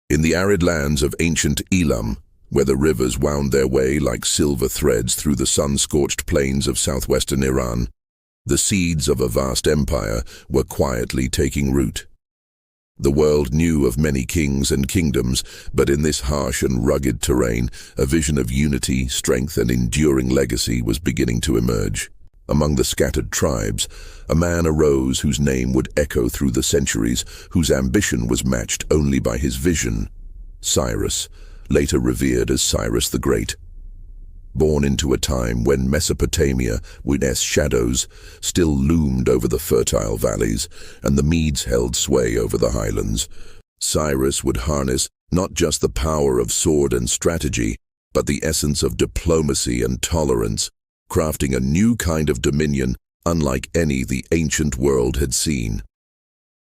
In the arid lands of ancient Elam, where the rivers wound their way like silver threads through the sun-scorched plains of southwestern Iran, the seeds of a vast empire were quietly taking root. The world knew of many kings and kingdoms, but in this harsh and rugged terrain, a vision of unity, strength, and enduring legacy was beginning to emerge. Among the scattered tribes, a man arose whose name would echo through the centuries, whose ambition was matched only by his vision: Cyrus, later revered as Cyrus the Great. Born into a time when Mesopotamia, with its shadows, still loomed over the fertile valleys, and the Medes held sway over the highlands, Cyrus would harness not just the power of sword and strategy, but the essence of diplomacy and tolerance, crafting a new kind of dominion unlike any the ancient world had seen.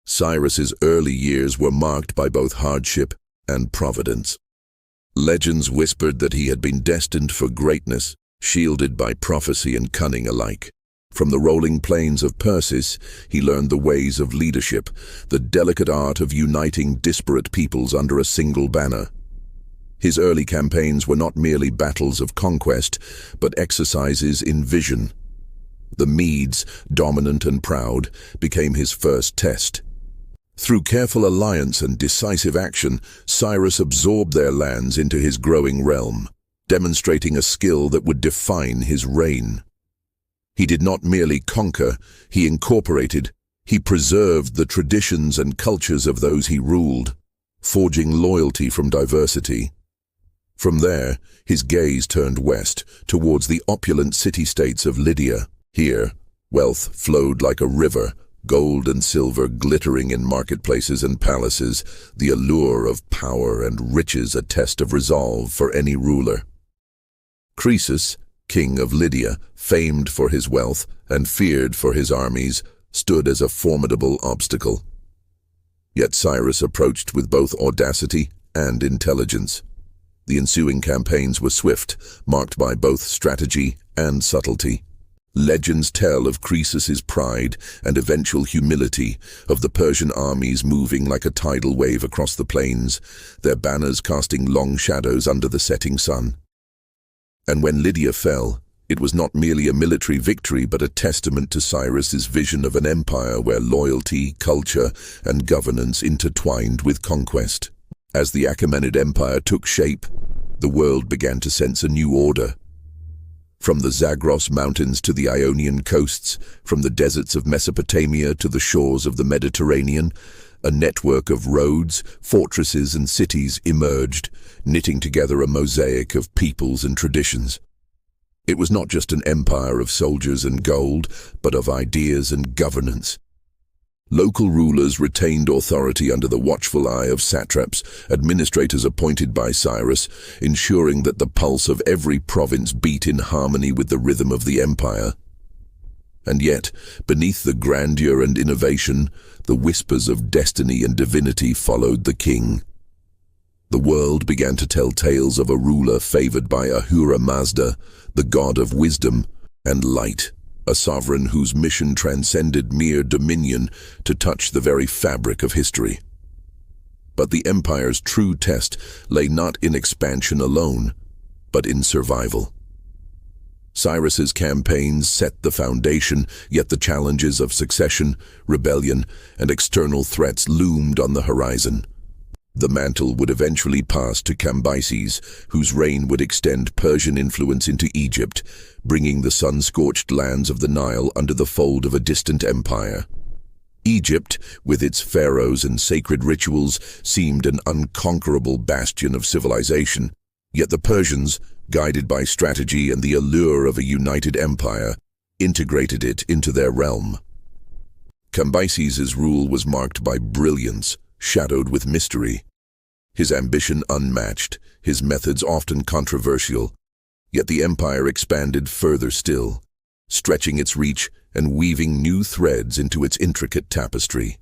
Cyrus's early years were marked by both hardship and providence. Legends whispered that he had been destined for greatness, shielded by prophecy and cunning alike. From the rolling plains of Persis, he learned the ways of leadership, the delicate art of uniting disparate peoples under a single banner. His early campaigns were not merely battles of conquest, but exercises in vision. The Medes, dominant and proud, became his first test. Through careful alliance and decisive action, Cyrus absorbed their lands into his growing realm, demonstrating a skill that would define his reign. He did not merely conquer, he incorporated, he preserved the traditions and cultures of those he ruled, forging loyalty from diversity. From there, his gaze turned west, towards the opulent city-states of Lydia. Here, wealth flowed like a river, gold and silver glittering in marketplaces and palaces, the allure of power and riches a test of resolve for any ruler. Croesus, king of Lydia, famed for his wealth and feared for his armies, stood as a formidable obstacle. Yet Cyrus approached with both audacity and intelligence. The ensuing campaigns were swift, marked by both strategy and subtlety. Legends tell of Croesus's pride and eventual humility, of the Persian armies moving like a tidal wave across the plains, their banners casting long shadows under the setting sun. And when Lydia fell, it was not merely a military victory but a testament to Cyrus's vision of an empire where loyalty, culture, and governance intertwined with conquest. As the Achaemenid Empire took shape, the world began to sense a new order. From the Zagros Mountains to the Ionian coasts, from the deserts of Mesopotamia to the shores of the Mediterranean, a network of roads, fortresses, and cities emerged, knitting together a mosaic of peoples and traditions. It was not just an empire of soldiers and gold, but of ideas and governance. Local rulers retained authority under the watchful eye of satraps, administrators appointed by Cyrus, ensuring that the pulse of every province beat in harmony with the rhythm of the empire. And yet, beneath the grandeur and innovation, the whispers of destiny and divinity followed the king. The world began to tell tales of a ruler favored by Ahura Mazda, the god of wisdom and light. A sovereign whose mission transcended mere dominion to touch the very fabric of history. But the empire's true test lay not in expansion alone, but in survival. Cyrus's campaigns set the foundation, yet the challenges of succession, rebellion, and external threats loomed on the horizon. The mantle would eventually pass to Cambyses, whose reign would extend Persian influence into Egypt, bringing the sun-scorched lands of the Nile under the fold of a distant empire. Egypt, with its pharaohs and sacred rituals, seemed an unconquerable bastion of civilization, yet the Persians, guided by strategy and the allure of a united empire, integrated it into their realm. Cambyses's rule was marked by brilliance, shadowed with mystery. His ambition unmatched, his methods often controversial, yet the empire expanded further still, stretching its reach and weaving new threads into its intricate tapestry.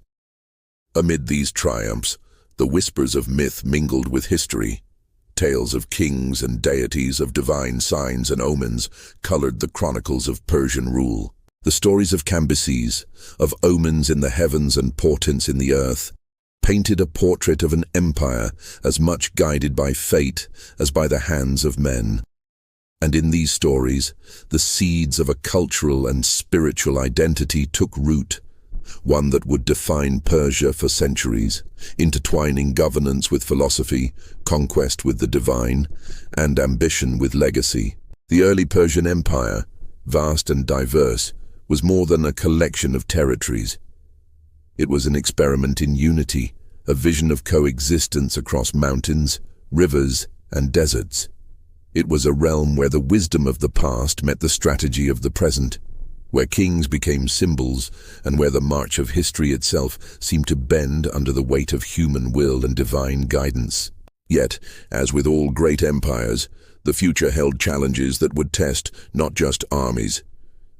Amid these triumphs, the whispers of myth mingled with history. Tales of kings and deities, of divine signs and omens, colored the chronicles of Persian rule. The stories of Cambyses, of omens in the heavens and portents in the earth, painted a portrait of an empire as much guided by fate as by the hands of men. And in these stories, the seeds of a cultural and spiritual identity took root, one that would define Persia for centuries, intertwining governance with philosophy, conquest with the divine, and ambition with legacy. The early Persian Empire, vast and diverse, was more than a collection of territories. It was an experiment in unity, a vision of coexistence across mountains, rivers, and deserts. It was a realm where the wisdom of the past met the strategy of the present, where kings became symbols, and where the march of history itself seemed to bend under the weight of human will and divine guidance. Yet, as with all great empires, the future held challenges that would test not just armies,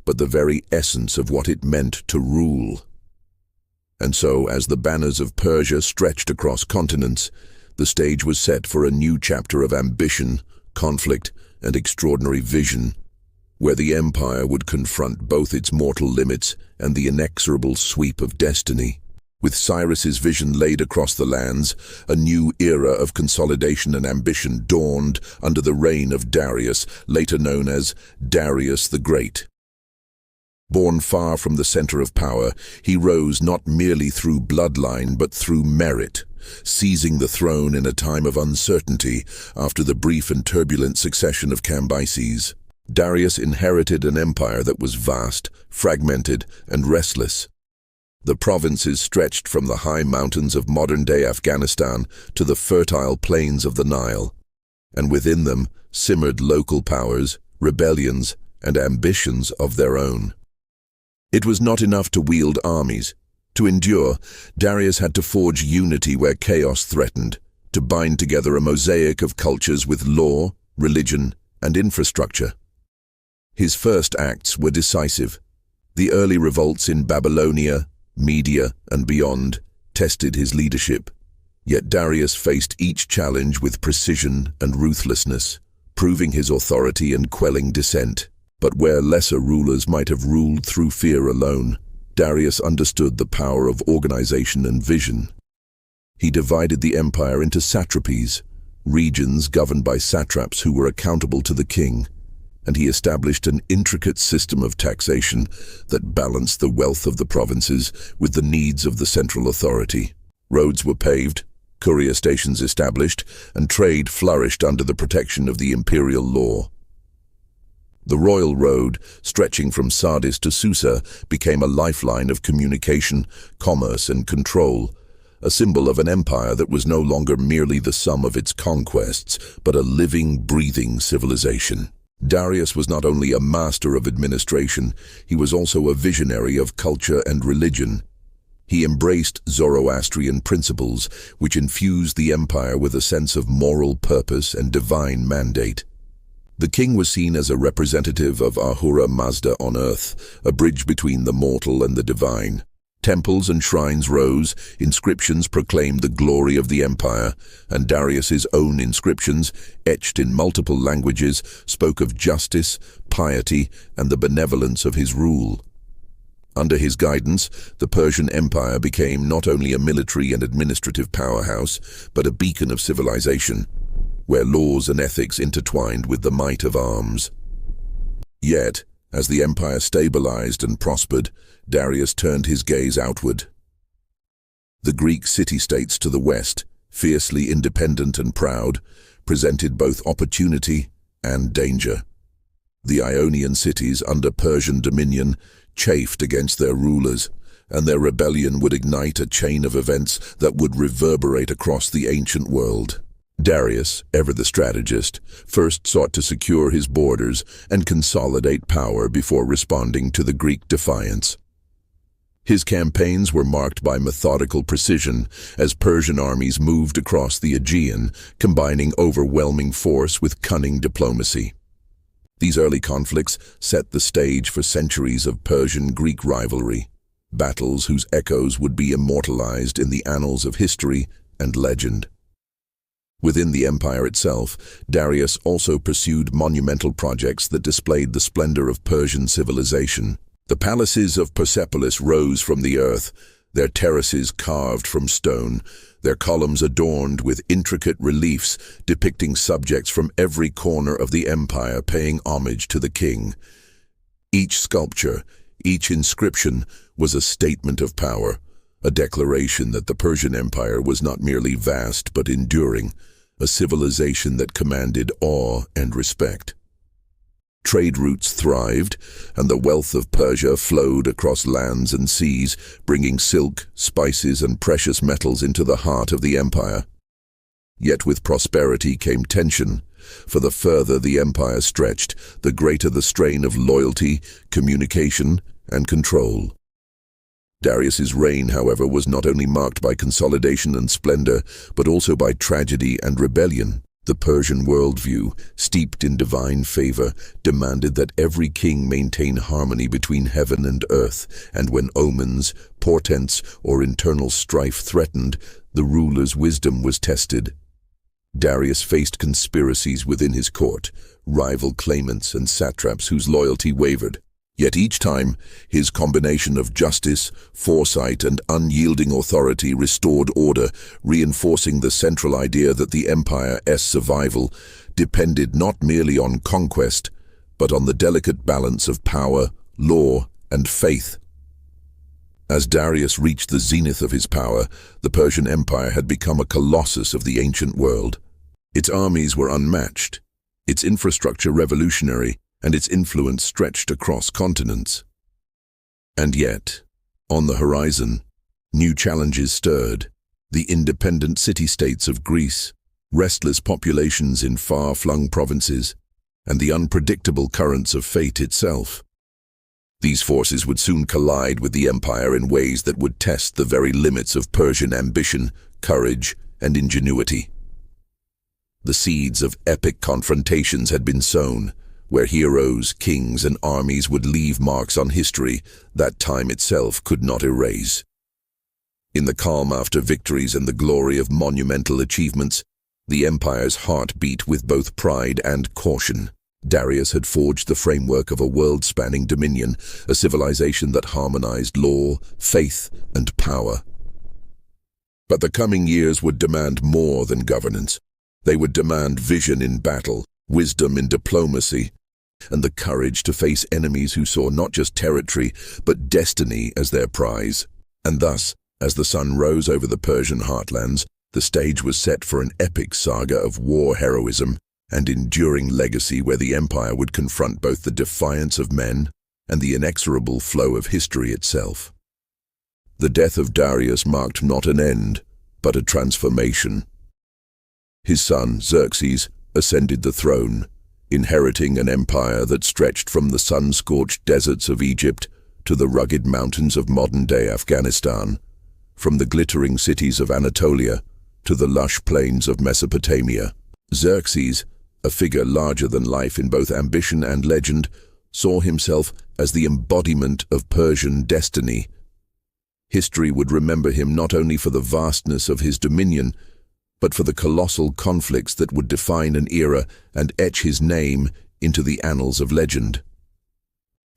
but the very essence of what it meant to rule. And so, as the banners of Persia stretched across continents, the stage was set for a new chapter of ambition, conflict, and extraordinary vision, where the empire would confront both its mortal limits and the inexorable sweep of destiny. With Cyrus's vision laid across the lands, a new era of consolidation and ambition dawned under the reign of Darius, later known as Darius the Great. Born far from the center of power, he rose not merely through bloodline but through merit, seizing the throne in a time of uncertainty after the brief and turbulent succession of Cambyses. Darius inherited an empire that was vast, fragmented, and restless. The provinces stretched from the high mountains of modern-day Afghanistan to the fertile plains of the Nile, and within them simmered local powers, rebellions, and ambitions of their own. It was not enough to wield armies. To endure, Darius had to forge unity where chaos threatened, to bind together a mosaic of cultures with law, religion, and infrastructure. His first acts were decisive. The early revolts in Babylonia, Media, and beyond tested his leadership. Yet Darius faced each challenge with precision and ruthlessness, proving his authority and quelling dissent. But where lesser rulers might have ruled through fear alone, Darius understood the power of organization and vision. He divided the empire into satrapies, regions governed by satraps who were accountable to the king, and he established an intricate system of taxation that balanced the wealth of the provinces with the needs of the central authority. Roads were paved, courier stations established, and trade flourished under the protection of the imperial law. The royal road, stretching from Sardis to Susa, became a lifeline of communication, commerce, and control, a symbol of an empire that was no longer merely the sum of its conquests, but a living, breathing civilization. Darius was not only a master of administration, he was also a visionary of culture and religion. He embraced Zoroastrian principles, which infused the empire with a sense of moral purpose and divine mandate. The king was seen as a representative of Ahura Mazda on earth, a bridge between the mortal and the divine. Temples and shrines rose, inscriptions proclaimed the glory of the empire, and Darius's own inscriptions, etched in multiple languages, spoke of justice, piety, and the benevolence of his rule. Under his guidance, the Persian Empire became not only a military and administrative powerhouse, but a beacon of civilization, where laws and ethics intertwined with the might of arms. Yet, as the empire stabilized and prospered, Darius turned his gaze outward. The Greek city-states to the west, fiercely independent and proud, presented both opportunity and danger. The Ionian cities under Persian dominion chafed against their rulers, and their rebellion would ignite a chain of events that would reverberate across the ancient world. Darius, ever the strategist, first sought to secure his borders and consolidate power before responding to the Greek defiance. His campaigns were marked by methodical precision as Persian armies moved across the Aegean, combining overwhelming force with cunning diplomacy. These early conflicts set the stage for centuries of Persian-Greek rivalry, battles whose echoes would be immortalized in the annals of history and legend. Within the empire itself, Darius also pursued monumental projects that displayed the splendor of Persian civilization. The palaces of Persepolis rose from the earth, their terraces carved from stone, their columns adorned with intricate reliefs depicting subjects from every corner of the empire paying homage to the king. Each sculpture, each inscription was a statement of power, a declaration that the Persian Empire was not merely vast but enduring, a civilization that commanded awe and respect. Trade routes thrived, and the wealth of Persia flowed across lands and seas, bringing silk, spices, and precious metals into the heart of the empire. Yet with prosperity came tension, for the further the empire stretched, the greater the strain of loyalty, communication, and control. Darius's reign, however, was not only marked by consolidation and splendor, but also by tragedy and rebellion. The Persian worldview, steeped in divine favor, demanded that every king maintain harmony between heaven and earth, and when omens, portents, or internal strife threatened, the ruler's wisdom was tested. Darius faced conspiracies within his court, rival claimants and satraps whose loyalty wavered. Yet each time, his combination of justice, foresight, and unyielding authority restored order, reinforcing the central idea that the empire's survival depended not merely on conquest, but on the delicate balance of power, law, and faith. As Darius reached the zenith of his power, the Persian Empire had become a colossus of the ancient world. Its armies were unmatched, its infrastructure revolutionary, and its influence stretched across continents. And yet, on the horizon, new challenges stirred: the independent city-states of Greece, restless populations in far-flung provinces, and the unpredictable currents of fate itself. These forces would soon collide with the empire in ways that would test the very limits of Persian ambition, courage, and ingenuity. The seeds of epic confrontations had been sown, where heroes, kings, and armies would leave marks on history that time itself could not erase. In the calm after victories and the glory of monumental achievements, the empire's heart beat with both pride and caution. Darius had forged the framework of a world-spanning dominion, a civilization that harmonized law, faith, and power. But the coming years would demand more than governance. They would demand vision in battle, wisdom in diplomacy, and the courage to face enemies who saw not just territory, but destiny as their prize. And thus, as the sun rose over the Persian heartlands, the stage was set for an epic saga of war heroism and enduring legacy where the empire would confront both the defiance of men and the inexorable flow of history itself. The death of Darius marked not an end, but a transformation. His son, Xerxes, ascended the throne, inheriting an empire that stretched from the sun-scorched deserts of Egypt to the rugged mountains of modern-day Afghanistan, from the glittering cities of Anatolia to the lush plains of Mesopotamia. Xerxes, a figure larger than life in both ambition and legend, saw himself as the embodiment of Persian destiny. History would remember him not only for the vastness of his dominion, but for the colossal conflicts that would define an era and etch his name into the annals of legend.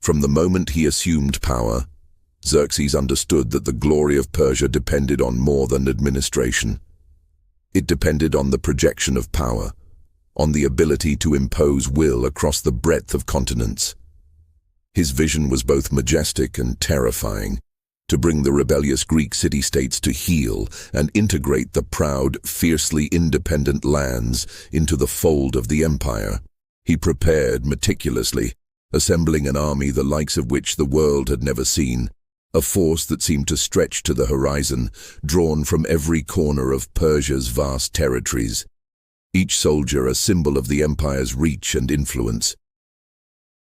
From the moment he assumed power, Xerxes understood that the glory of Persia depended on more than administration. It depended on the projection of power, on the ability to impose will across the breadth of continents. His vision was both majestic and terrifying: to bring the rebellious Greek city-states to heel and integrate the proud, fiercely independent lands into the fold of the empire. He prepared meticulously, assembling an army the likes of which the world had never seen, a force that seemed to stretch to the horizon, drawn from every corner of Persia's vast territories, each soldier a symbol of the empire's reach and influence.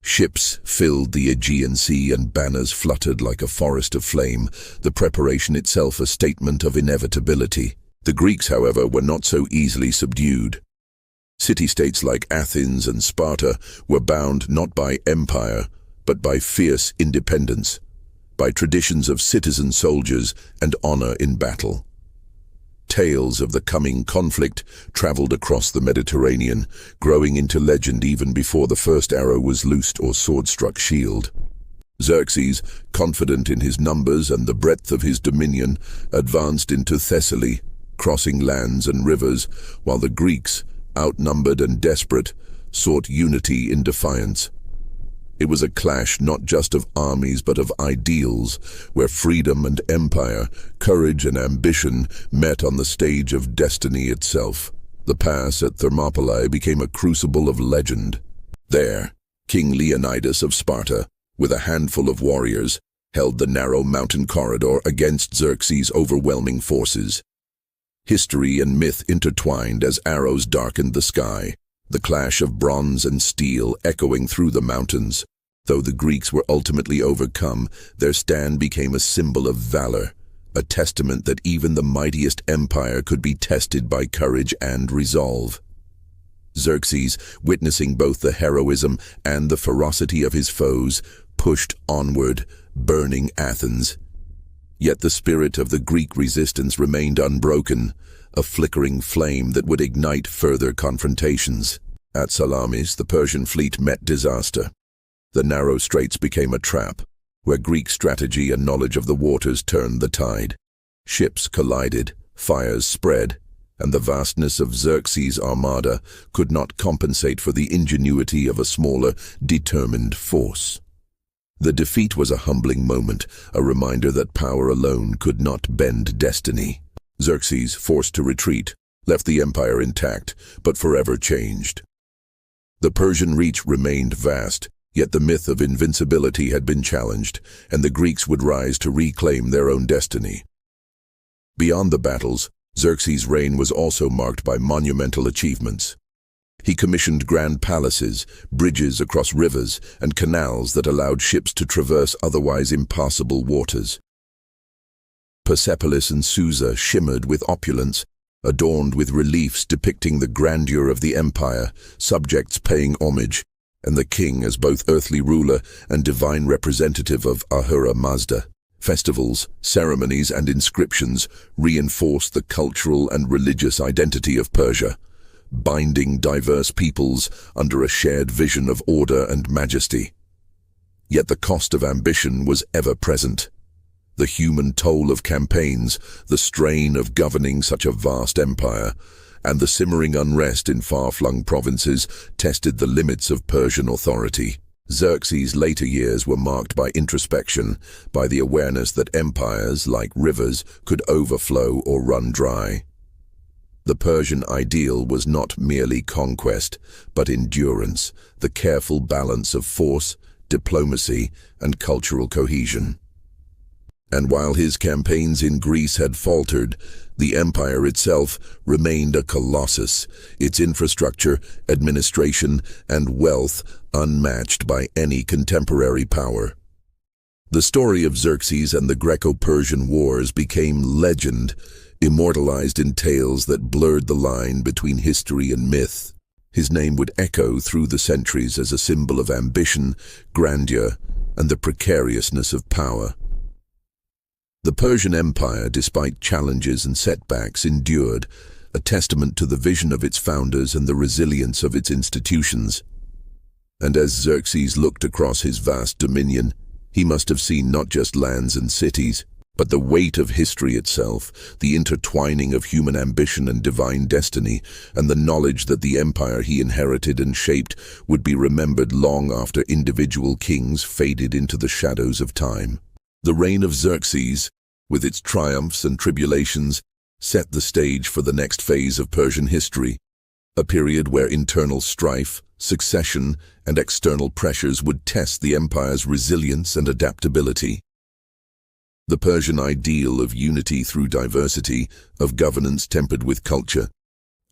Ships filled the Aegean Sea and banners fluttered like a forest of flame, the preparation itself a statement of inevitability. The Greeks, however, were not so easily subdued. City-states like Athens and Sparta were bound not by empire, but by fierce independence, by traditions of citizen soldiers and honor in battle. Tales of the coming conflict traveled across the Mediterranean, growing into legend even before the first arrow was loosed or sword struck shield. Xerxes, confident in his numbers and the breadth of his dominion, advanced into Thessaly, crossing lands and rivers, while the Greeks, outnumbered and desperate, sought unity in defiance. It was a clash not just of armies but of ideals, where freedom and empire, courage and ambition met on the stage of destiny itself. The pass at Thermopylae became a crucible of legend. There, King Leonidas of Sparta, with a handful of warriors, held the narrow mountain corridor against Xerxes' overwhelming forces. History and myth intertwined as arrows darkened the sky, the clash of bronze and steel echoing through the mountains. Though the Greeks were ultimately overcome, their stand became a symbol of valor, a testament that even the mightiest empire could be tested by courage and resolve. Xerxes, witnessing both the heroism and the ferocity of his foes, pushed onward, burning Athens. Yet the spirit of the Greek resistance remained unbroken, a flickering flame that would ignite further confrontations. At Salamis, the Persian fleet met disaster. The narrow straits became a trap, where Greek strategy and knowledge of the waters turned the tide. Ships collided, fires spread, and the vastness of Xerxes' armada could not compensate for the ingenuity of a smaller, determined force. The defeat was a humbling moment, a reminder that power alone could not bend destiny. Xerxes, forced to retreat, left the empire intact, but forever changed. The Persian reach remained vast, yet the myth of invincibility had been challenged, and the Greeks would rise to reclaim their own destiny. Beyond the battles, Xerxes' reign was also marked by monumental achievements. He commissioned grand palaces, bridges across rivers, and canals that allowed ships to traverse otherwise impassable waters. Persepolis and Susa shimmered with opulence, adorned with reliefs depicting the grandeur of the empire, subjects paying homage, and the king as both earthly ruler and divine representative of Ahura Mazda. Festivals, ceremonies, and inscriptions reinforced the cultural and religious identity of Persia, binding diverse peoples under a shared vision of order and majesty. Yet the cost of ambition was ever present. The human toll of campaigns, the strain of governing such a vast empire, and the simmering unrest in far-flung provinces tested the limits of Persian authority. Xerxes' later years were marked by introspection, by the awareness that empires, like rivers, could overflow or run dry. The Persian ideal was not merely conquest, but endurance, the careful balance of force, diplomacy, and cultural cohesion. And while his campaigns in Greece had faltered, the empire itself remained a colossus, its infrastructure, administration, and wealth unmatched by any contemporary power. The story of Xerxes and the Greco-Persian Wars became legend, immortalized in tales that blurred the line between history and myth. His name would echo through the centuries as a symbol of ambition, grandeur, and the precariousness of power. The Persian Empire, despite challenges and setbacks, endured, a testament to the vision of its founders and the resilience of its institutions. And as Xerxes looked across his vast dominion, he must have seen not just lands and cities, but the weight of history itself, the intertwining of human ambition and divine destiny, and the knowledge that the empire he inherited and shaped would be remembered long after individual kings faded into the shadows of time. The reign of Xerxes, with its triumphs and tribulations, set the stage for the next phase of Persian history, a period where internal strife, succession, and external pressures would test the empire's resilience and adaptability. The Persian ideal of unity through diversity, of governance tempered with culture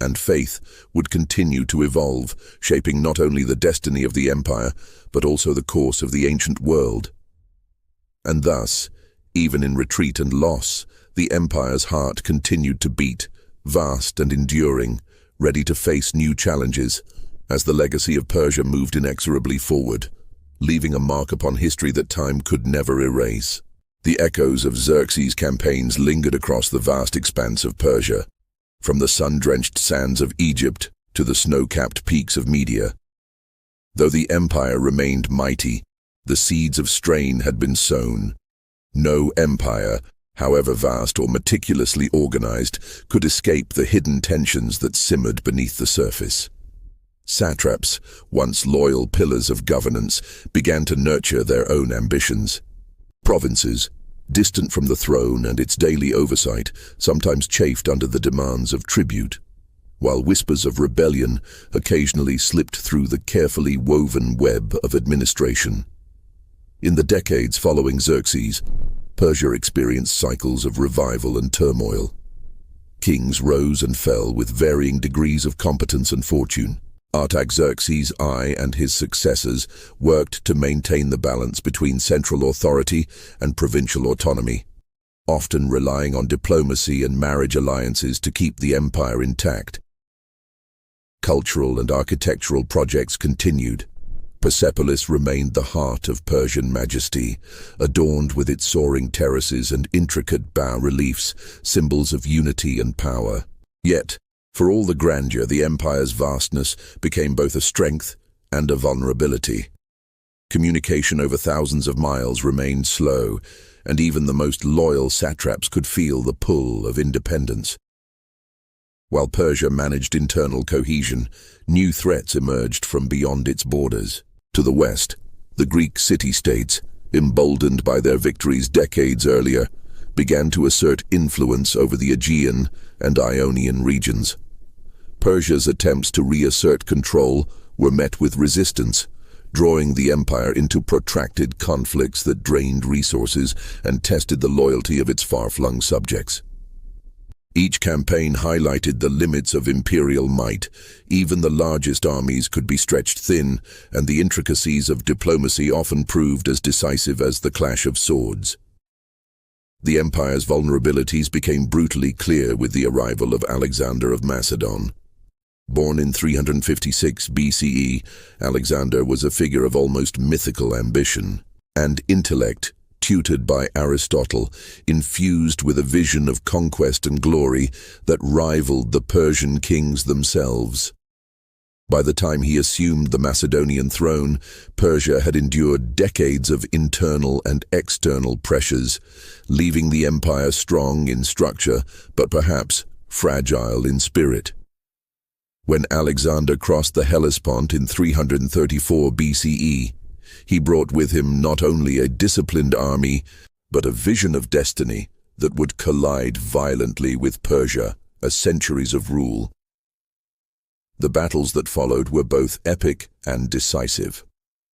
and faith, would continue to evolve, shaping not only the destiny of the empire, but also the course of the ancient world. And thus, even in retreat and loss, the empire's heart continued to beat, vast and enduring, ready to face new challenges, as the legacy of Persia moved inexorably forward, leaving a mark upon history that time could never erase. The echoes of Xerxes' campaigns lingered across the vast expanse of Persia, from the sun-drenched sands of Egypt to the snow-capped peaks of Media. Though the empire remained mighty, The seeds of strain had been sown. No empire, however vast or meticulously organized, could escape the hidden tensions that simmered beneath the surface. Satraps, once loyal pillars of governance, began to nurture their own ambitions. Provinces, distant from the throne and its daily oversight, sometimes chafed under the demands of tribute, while whispers of rebellion occasionally slipped through the carefully woven web of administration. In the decades following Xerxes, Persia experienced cycles of revival and turmoil. Kings rose and fell with varying degrees of competence and fortune. Artaxerxes I and his successors worked to maintain the balance between central authority and provincial autonomy, often relying on diplomacy and marriage alliances to keep the empire intact. Cultural and architectural projects continued. Persepolis remained the heart of Persian majesty, adorned with its soaring terraces and intricate bas-reliefs, symbols of unity and power. Yet, for all the grandeur, the empire's vastness became both a strength and a vulnerability. Communication over thousands of miles remained slow, and even the most loyal satraps could feel the pull of independence. While Persia managed internal cohesion, new threats emerged from beyond its borders. To the west, the Greek city-states, emboldened by their victories decades earlier, began to assert influence over the Aegean and Ionian regions. Persia's attempts to reassert control were met with resistance, drawing the empire into protracted conflicts that drained resources and tested the loyalty of its far-flung subjects. Each campaign highlighted the limits of imperial might. Even the largest armies could be stretched thin, and the intricacies of diplomacy often proved as decisive as the clash of swords. The empire's vulnerabilities became brutally clear with the arrival of Alexander of Macedon. Born in 356 BCE, Alexander was a figure of almost mythical ambition and intellect, tutored by Aristotle, infused with a vision of conquest and glory that rivaled the Persian kings themselves. By the time he assumed the Macedonian throne, Persia had endured decades of internal and external pressures, leaving the empire strong in structure, but perhaps fragile in spirit. When Alexander crossed the Hellespont in 334 BCE, he brought with him not only a disciplined army, but a vision of destiny that would collide violently with Persia, as centuries of rule. The battles that followed were both epic and decisive.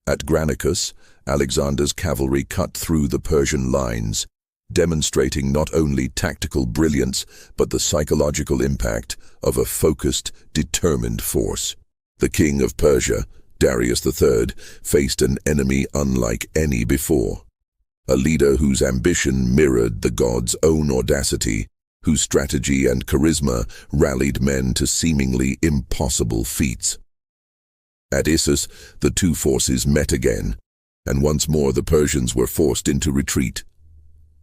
At Granicus, Alexander's cavalry cut through the Persian lines, demonstrating not only tactical brilliance, but the psychological impact of a focused, determined force. The king of Persia, Darius III, faced an enemy unlike any before. A leader whose ambition mirrored the god's own audacity, whose strategy and charisma rallied men to seemingly impossible feats. At Issus, the two forces met again, and once more the Persians were forced into retreat,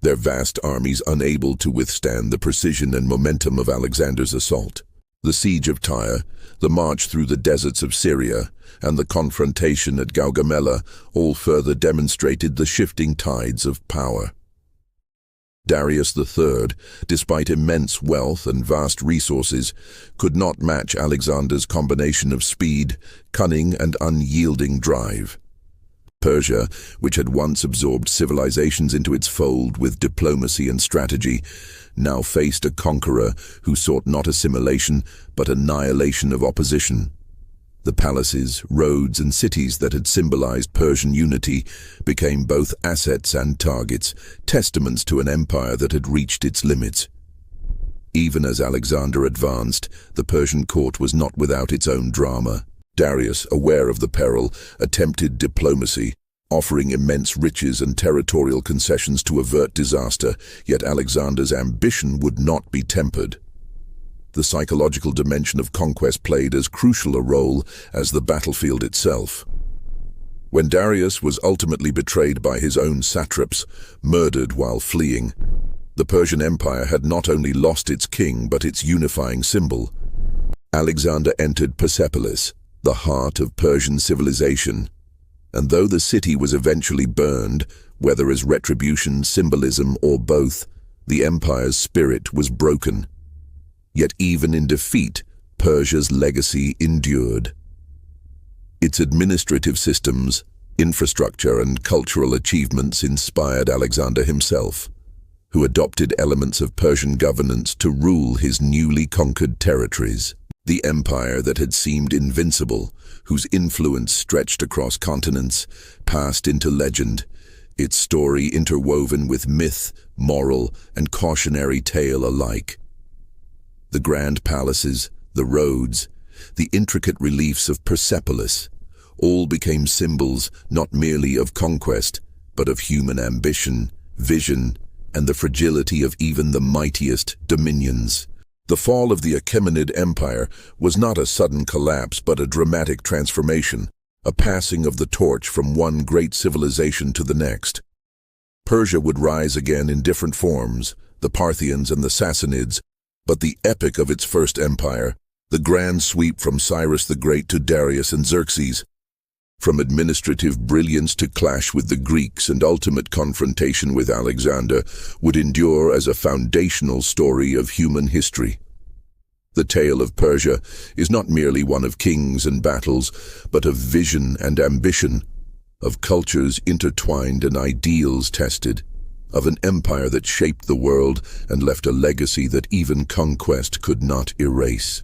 their vast armies unable to withstand the precision and momentum of Alexander's assault. The siege of Tyre, the march through the deserts of Syria, and the confrontation at Gaugamela all further demonstrated the shifting tides of power. Darius III, despite immense wealth and vast resources, could not match Alexander's combination of speed, cunning, and unyielding drive. Persia, which had once absorbed civilizations into its fold with diplomacy and strategy, now faced a conqueror who sought not assimilation but annihilation of opposition. The palaces, roads, and cities that had symbolized Persian unity became both assets and targets, testaments to an empire that had reached its limits. Even as Alexander advanced, the Persian court was not without its own drama. Darius, aware of the peril, attempted diplomacy, offering immense riches and territorial concessions to avert disaster, yet Alexander's ambition would not be tempered. The psychological dimension of conquest played as crucial a role as the battlefield itself. When Darius was ultimately betrayed by his own satraps, murdered while fleeing, the Persian Empire had not only lost its king but its unifying symbol. Alexander entered Persepolis, the heart of Persian civilization. And though the city was eventually burned, whether as retribution, symbolism, or both, the empire's spirit was broken. Yet even in defeat, Persia's legacy endured. Its administrative systems, infrastructure, and cultural achievements inspired Alexander himself, who adopted elements of Persian governance to rule his newly conquered territories. The empire that had seemed invincible, whose influence stretched across continents, passed into legend, its story interwoven with myth, moral, and cautionary tale alike. The grand palaces, the roads, the intricate reliefs of Persepolis, all became symbols not merely of conquest, but of human ambition, vision, and the fragility of even the mightiest dominions. The fall of the Achaemenid Empire was not a sudden collapse but a dramatic transformation, a passing of the torch from one great civilization to the next. Persia would rise again in different forms, the Parthians and the Sassanids, but the epic of its first empire, the grand sweep from Cyrus the Great to Darius and Xerxes, from administrative brilliance to clash with the Greeks and ultimate confrontation with Alexander, would endure as a foundational story of human history. The tale of Persia is not merely one of kings and battles, but of vision and ambition, of cultures intertwined and ideals tested, of an empire that shaped the world and left a legacy that even conquest could not erase.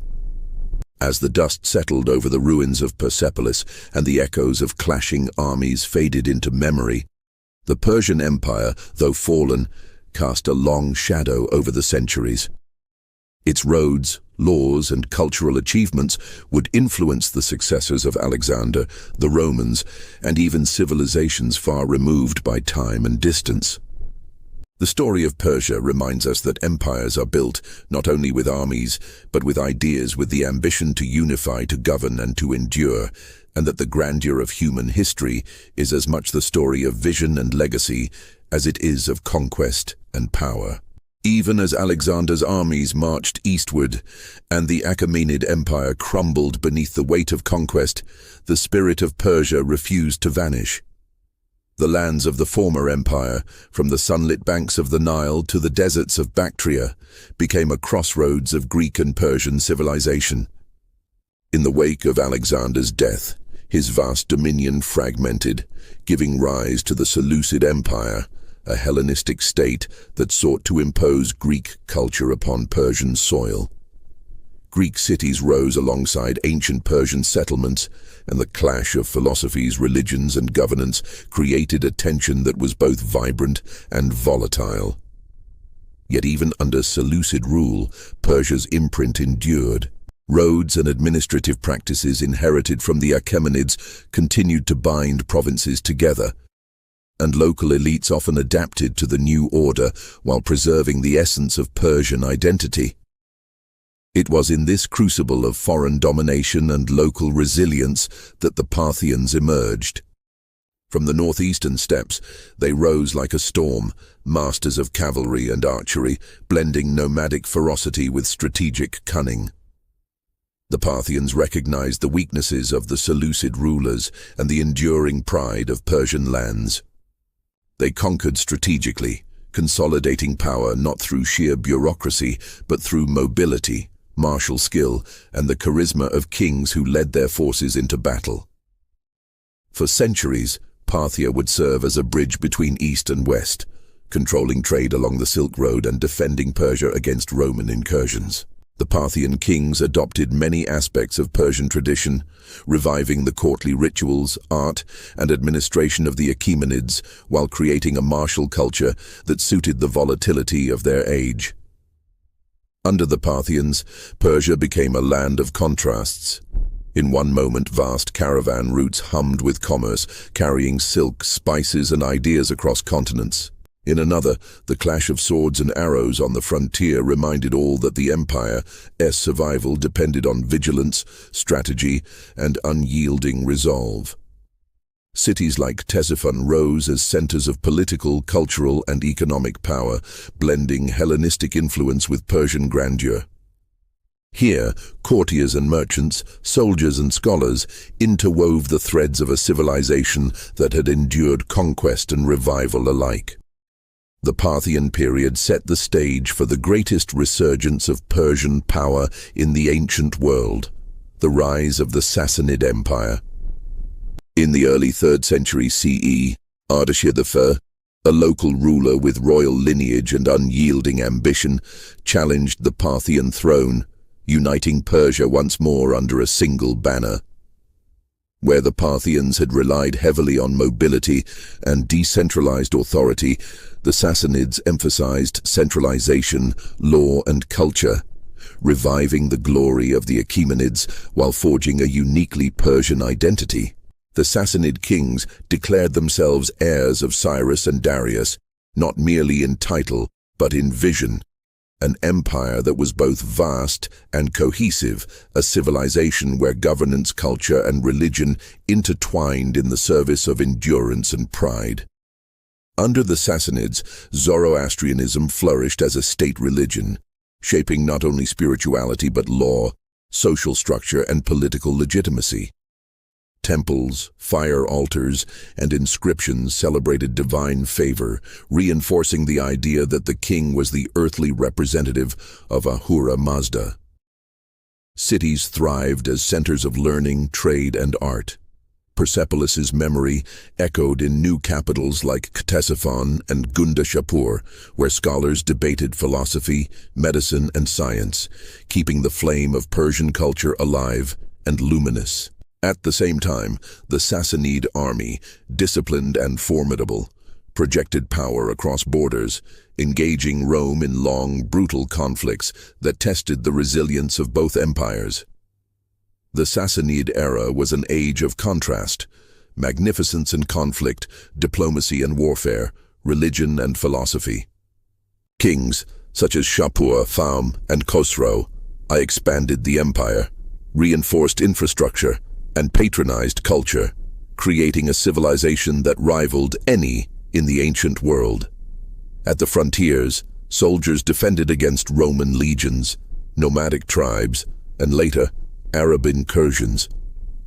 As the dust settled over the ruins of Persepolis and the echoes of clashing armies faded into memory, the Persian Empire, though fallen, cast a long shadow over the centuries. Its roads, laws, and cultural achievements would influence the successors of Alexander, the Romans, and even civilizations far removed by time and distance. The story of Persia reminds us that empires are built not only with armies, but with ideas, with the ambition to unify, to govern, and to endure, and that the grandeur of human history is as much the story of vision and legacy as it is of conquest and power. Even as Alexander's armies marched eastward and the Achaemenid Empire crumbled beneath the weight of conquest, the spirit of Persia refused to vanish. The lands of the former empire, from the sunlit banks of the Nile to the deserts of Bactria, became a crossroads of Greek and Persian civilization. In the wake of Alexander's death, his vast dominion fragmented, giving rise to the Seleucid Empire, a Hellenistic state that sought to impose Greek culture upon Persian soil. Greek cities rose alongside ancient Persian settlements, and the clash of philosophies, religions, and governance created a tension that was both vibrant and volatile. Yet even under Seleucid rule, Persia's imprint endured. Roads and administrative practices inherited from the Achaemenids continued to bind provinces together, and local elites often adapted to the new order while preserving the essence of Persian identity. It was in this crucible of foreign domination and local resilience that the Parthians emerged. From the northeastern steppes, they rose like a storm, masters of cavalry and archery, blending nomadic ferocity with strategic cunning. The Parthians recognized the weaknesses of the Seleucid rulers and the enduring pride of Persian lands. They conquered strategically, consolidating power not through sheer bureaucracy, but through mobility, martial skill, and the charisma of kings who led their forces into battle. For centuries, Parthia would serve as a bridge between East and West, controlling trade along the Silk Road and defending Persia against Roman incursions. The Parthian kings adopted many aspects of Persian tradition, reviving the courtly rituals, art, and administration of the Achaemenids, while creating a martial culture that suited the volatility of their age. Under the Parthians, Persia became a land of contrasts. In one moment, vast caravan routes hummed with commerce, carrying silk, spices, and ideas across continents. In another, the clash of swords and arrows on the frontier reminded all that the empire's survival depended on vigilance, strategy, and unyielding resolve. Cities like Ctesiphon rose as centers of political, cultural, and economic power, blending Hellenistic influence with Persian grandeur. Here, courtiers and merchants, soldiers and scholars interwove the threads of a civilization that had endured conquest and revival alike. The Parthian period set the stage for the greatest resurgence of Persian power in the ancient world, the rise of the Sassanid Empire. In the early 3rd century CE, Ardashir I, a local ruler with royal lineage and unyielding ambition, challenged the Parthian throne, uniting Persia once more under a single banner. Where the Parthians had relied heavily on mobility and decentralized authority, the Sassanids emphasized centralization, law, and culture, reviving the glory of the Achaemenids while forging a uniquely Persian identity. The Sassanid kings declared themselves heirs of Cyrus and Darius, not merely in title, but in vision. An empire that was both vast and cohesive, a civilization where governance, culture, and religion intertwined in the service of endurance and pride. Under the Sassanids, Zoroastrianism flourished as a state religion, shaping not only spirituality but law, social structure, and political legitimacy. Temples, fire altars, and inscriptions celebrated divine favor, reinforcing the idea that the king was the earthly representative of Ahura Mazda. Cities thrived as centers of learning, trade, and art. Persepolis's memory echoed in new capitals like Ctesiphon and Gunda Shapur, where scholars debated philosophy, medicine, and science, keeping the flame of Persian culture alive and luminous. At the same time, the Sassanid army, disciplined and formidable, projected power across borders, engaging Rome in long, brutal conflicts that tested the resilience of both empires. The Sassanid era was an age of contrast, magnificence and conflict, diplomacy and warfare, religion and philosophy. Kings, such as Shapur, Fahm, and Khosrow, expanded the empire, reinforced infrastructure, and patronized culture, creating a civilization that rivaled any in the ancient world. At the frontiers, soldiers defended against Roman legions, nomadic tribes, and later, Arab incursions,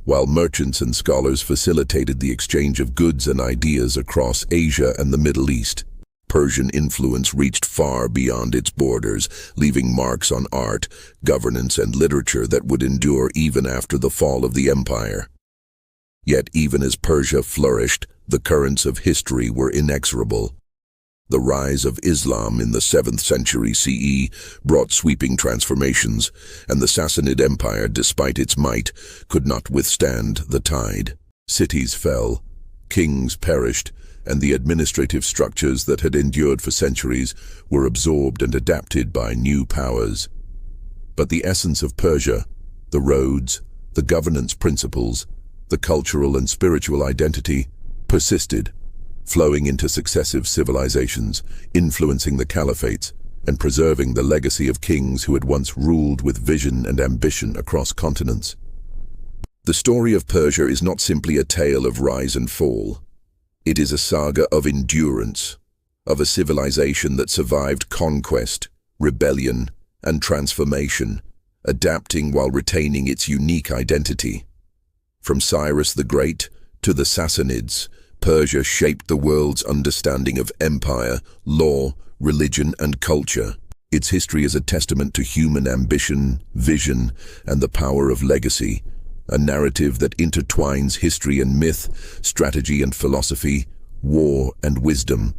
while merchants and scholars facilitated the exchange of goods and ideas across Asia and the Middle East. Persian influence reached far beyond its borders, leaving marks on art, governance, and literature that would endure even after the fall of the empire. Yet even as Persia flourished, the currents of history were inexorable. The rise of Islam in the 7th century CE brought sweeping transformations, and the Sassanid Empire, despite its might, could not withstand the tide. Cities fell, kings perished, and the administrative structures that had endured for centuries were absorbed and adapted by new powers. But the essence of Persia, the roads, the governance principles, the cultural and spiritual identity, persisted, flowing into successive civilizations, influencing the caliphates, and preserving the legacy of kings who had once ruled with vision and ambition across continents. The story of Persia is not simply a tale of rise and fall. It is a saga of endurance, of a civilization that survived conquest, rebellion, and transformation, adapting while retaining its unique identity. From Cyrus the Great to the Sassanids, Persia shaped the world's understanding of empire, law, religion, and culture. Its history is a testament to human ambition, vision, and the power of legacy, a narrative that intertwines history and myth, strategy and philosophy, war and wisdom.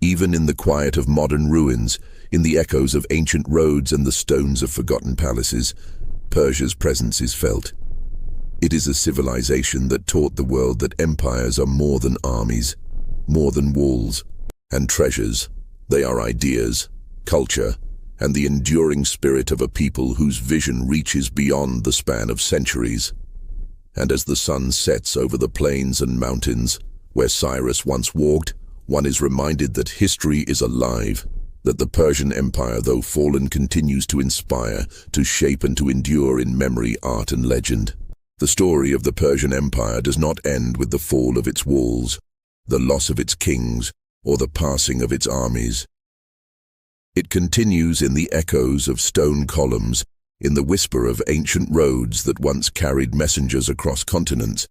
Even in the quiet of modern ruins, in the echoes of ancient roads and the stones of forgotten palaces, Persia's presence is felt. It is a civilization that taught the world that empires are more than armies, more than walls and treasures. They are ideas, culture, and the enduring spirit of a people whose vision reaches beyond the span of centuries. And as the sun sets over the plains and mountains where Cyrus once walked, one is reminded that history is alive, that the Persian Empire, though fallen, continues to inspire, to shape and to endure in memory, art and legend. The story of the Persian Empire does not end with the fall of its walls, the loss of its kings, or the passing of its armies. It continues in the echoes of stone columns, in the whisper of ancient roads that once carried messengers across continents,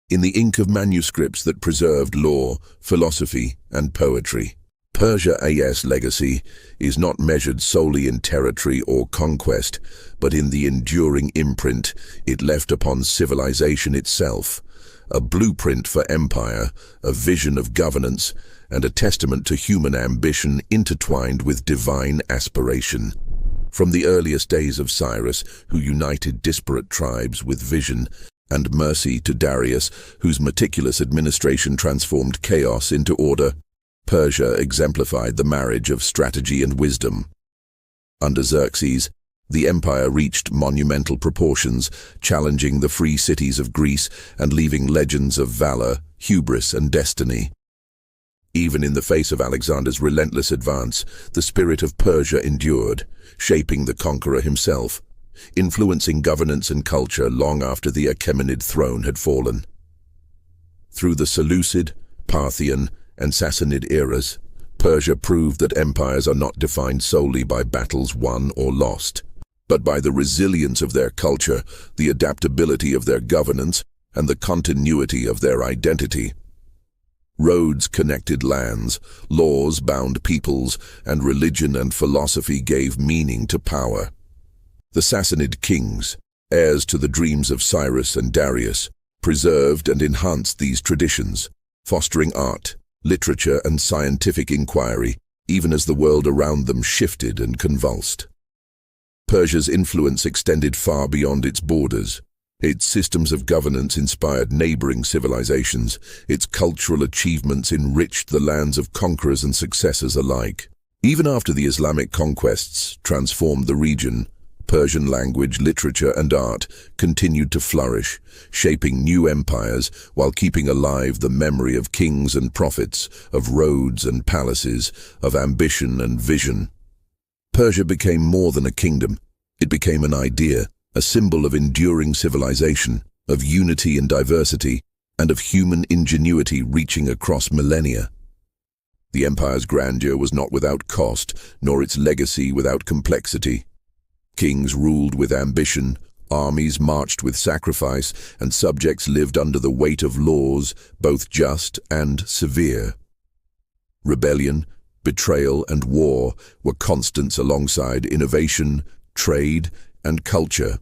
in the ink of manuscripts that preserved law, philosophy, and poetry. Persia's legacy is not measured solely in territory or conquest, but in the enduring imprint it left upon civilization itself, a blueprint for empire, a vision of governance, and a testament to human ambition intertwined with divine aspiration. From the earliest days of Cyrus, who united disparate tribes with vision and mercy, to Darius, whose meticulous administration transformed chaos into order, Persia exemplified the marriage of strategy and wisdom. Under Xerxes, the empire reached monumental proportions, challenging the free cities of Greece and leaving legends of valor, hubris, and destiny. Even in the face of Alexander's relentless advance, the spirit of Persia endured, shaping the conqueror himself, influencing governance and culture long after the Achaemenid throne had fallen. Through the Seleucid, Parthian, and Sassanid eras, Persia proved that empires are not defined solely by battles won or lost, but by the resilience of their culture, the adaptability of their governance, and the continuity of their identity. Roads connected lands, laws bound peoples, and religion and philosophy gave meaning to power. The Sassanid kings, heirs to the dreams of Cyrus and Darius, preserved and enhanced these traditions, fostering art, literature, and scientific inquiry, even as the world around them shifted and convulsed. Persia's influence extended far beyond its borders. Its systems of governance inspired neighboring civilizations. Its cultural achievements enriched the lands of conquerors and successors alike. Even after the Islamic conquests transformed the region, Persian language, literature, and art continued to flourish, shaping new empires while keeping alive the memory of kings and prophets, of roads and palaces, of ambition and vision. Persia became more than a kingdom. It became an idea, a symbol of enduring civilization, of unity and diversity, and of human ingenuity reaching across millennia. The empire's grandeur was not without cost, nor its legacy without complexity. Kings ruled with ambition, armies marched with sacrifice, and subjects lived under the weight of laws, both just and severe. Rebellion, betrayal, and war were constants alongside innovation, trade, and culture.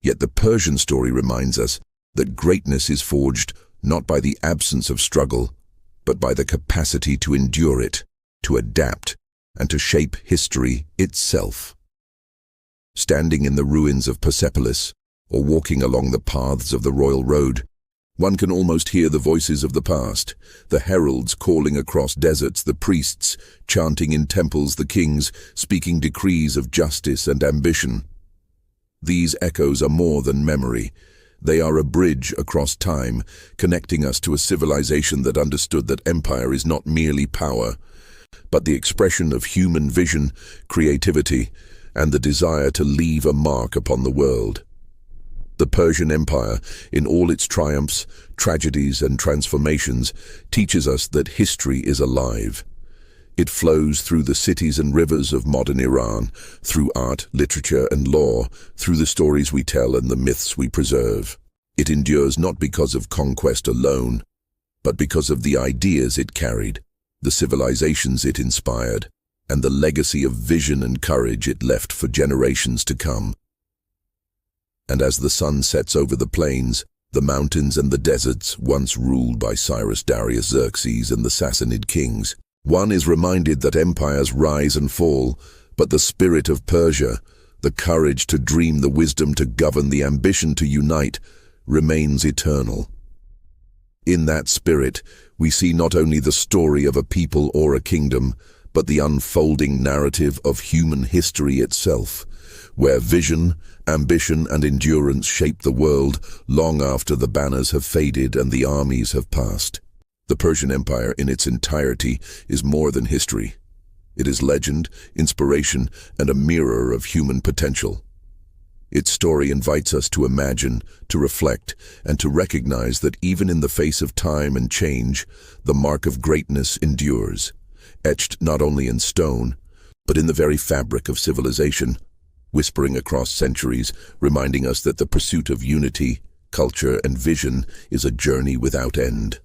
Yet the Persian story reminds us that greatness is forged not by the absence of struggle, but by the capacity to endure it, to adapt, and to shape history itself. Standing in the ruins of Persepolis, or walking along the paths of the royal road, one can almost hear the voices of the past, the heralds calling across deserts, the priests chanting in temples, the kings speaking decrees of justice and ambition. These echoes are more than memory. They are a bridge across time, connecting us to a civilization that understood that empire is not merely power, but the expression of human vision, creativity, and the desire to leave a mark upon the world. The Persian Empire, in all its triumphs, tragedies, and transformations, teaches us that history is alive. It flows through the cities and rivers of modern Iran, through art, literature, and law, through the stories we tell and the myths we preserve. It endures not because of conquest alone, but because of the ideas it carried, the civilizations it inspired, and the legacy of vision and courage it left for generations to come. And as the sun sets over the plains, the mountains and the deserts once ruled by Cyrus, Darius, Xerxes, and the Sassanid kings, one is reminded that empires rise and fall, but the spirit of Persia, the courage to dream, the wisdom to govern, the ambition to unite, remains eternal. In that spirit, we see not only the story of a people or a kingdom, but the unfolding narrative of human history itself, where vision, ambition, and endurance shape the world long after the banners have faded and the armies have passed. The Persian Empire in its entirety is more than history. It is legend, inspiration, and a mirror of human potential. Its story invites us to imagine, to reflect, and to recognize that even in the face of time and change, the mark of greatness endures, etched not only in stone, but in the very fabric of civilization. whispering across centuries, reminding us that the pursuit of unity, culture, and vision is a journey without end.